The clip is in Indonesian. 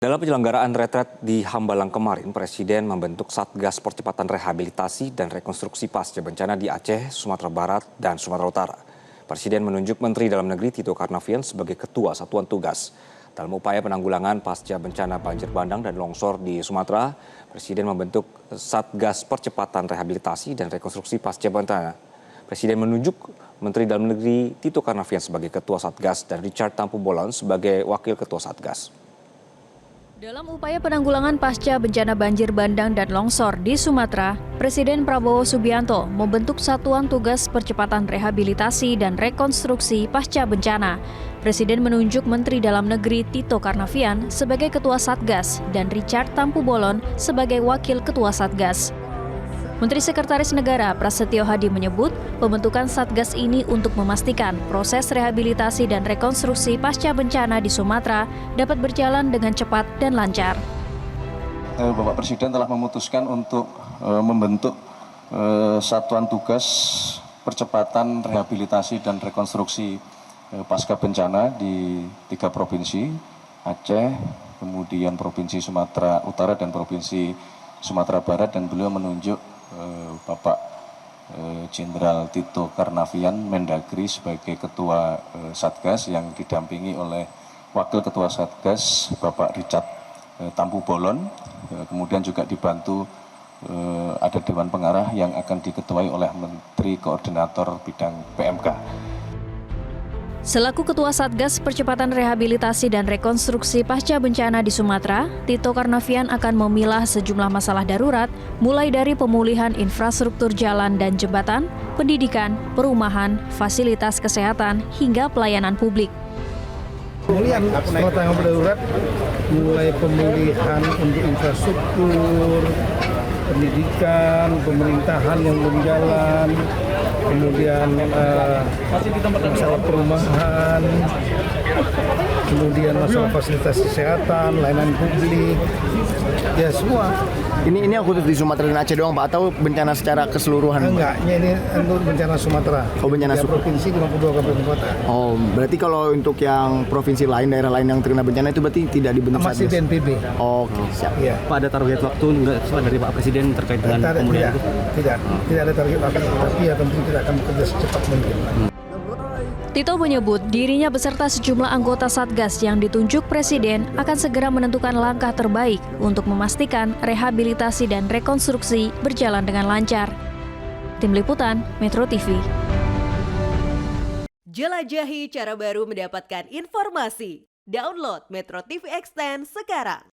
Dalam penyelenggaraan retret di Hambalang kemarin, Presiden membentuk Satgas Percepatan Rehabilitasi dan Rekonstruksi Pasca Bencana di Aceh, Sumatera Barat, dan Sumatera Utara. Presiden menunjuk Menteri Dalam Negeri Tito Karnavian sebagai Ketua Satuan Tugas. Dalam upaya penanggulangan pasca bencana banjir bandang dan longsor di Sumatera, Presiden membentuk Satgas Percepatan Rehabilitasi dan Rekonstruksi Pasca Bencana. Presiden menunjuk Menteri Dalam Negeri Tito Karnavian sebagai Ketua Satgas dan Richard Tampu Bolon sebagai Wakil Ketua Satgas. Dalam upaya penanggulangan pasca bencana banjir bandang dan longsor di Sumatera, Presiden Prabowo Subianto membentuk Satuan Tugas Percepatan Rehabilitasi dan Rekonstruksi Pasca Bencana. Presiden menunjuk Menteri Dalam Negeri Tito Karnavian sebagai Ketua Satgas dan Richard Tampu Bolon sebagai Wakil Ketua Satgas. Menteri Sekretaris Negara Prasetyo Hadi menyebut pembentukan Satgas ini untuk memastikan proses rehabilitasi dan rekonstruksi pasca bencana di Sumatera dapat berjalan dengan cepat dan lancar. Bapak Presiden telah memutuskan untuk membentuk Satuan Tugas Percepatan Rehabilitasi dan Rekonstruksi Pasca Bencana di 3 provinsi, Aceh, kemudian Provinsi Sumatera Utara dan Provinsi Sumatera Barat, dan beliau menunjuk Bapak Jenderal Tito Karnavian, Mendagri, sebagai Ketua Satgas yang didampingi oleh Wakil Ketua Satgas Bapak Richard Tampu Bolon. Kemudian juga dibantu ada Dewan Pengarah yang akan diketuai oleh Menteri Koordinator Bidang PMK. Selaku Ketua Satgas Percepatan Rehabilitasi dan Rekonstruksi Pasca Bencana di Sumatera, Tito Karnavian akan memilah sejumlah masalah darurat, mulai dari pemulihan infrastruktur jalan dan jembatan, pendidikan, perumahan, fasilitas kesehatan, hingga pelayanan publik. Pemulihan setelah tanggap darurat, mulai pemulihan untuk infrastruktur, pendidikan, pemerintahan yang berjalan, kemudian masalah perumahan, kemudian masalah fasilitas kesehatan, layanan publik, ya semua. Ini yang khusus di Sumatera dan Aceh doang, Pak, atau bencana secara keseluruhan? Enggak, ini untuk bencana Sumatera. Oh, bencana provinsi, 52 kabupaten kota. Oh, berarti kalau untuk yang provinsi lain, daerah lain yang terkena bencana itu berarti tidak dibentuk Masih Satgas? BNPB. Oh, oke, siap. Ya. Pak, ada target waktu enggak dari Pak Presiden terkait dengan pemulihan itu? Tidak ada target waktu, tapi ya tentu kita akan bekerja secepat mungkin. Tito menyebut dirinya beserta sejumlah anggota Satgas yang ditunjuk Presiden akan segera menentukan langkah terbaik untuk memastikan rehabilitasi dan rekonstruksi berjalan dengan lancar. Tim Liputan, Metro TV. Jelajahi cara baru mendapatkan informasi. Download Metro TV Extend sekarang.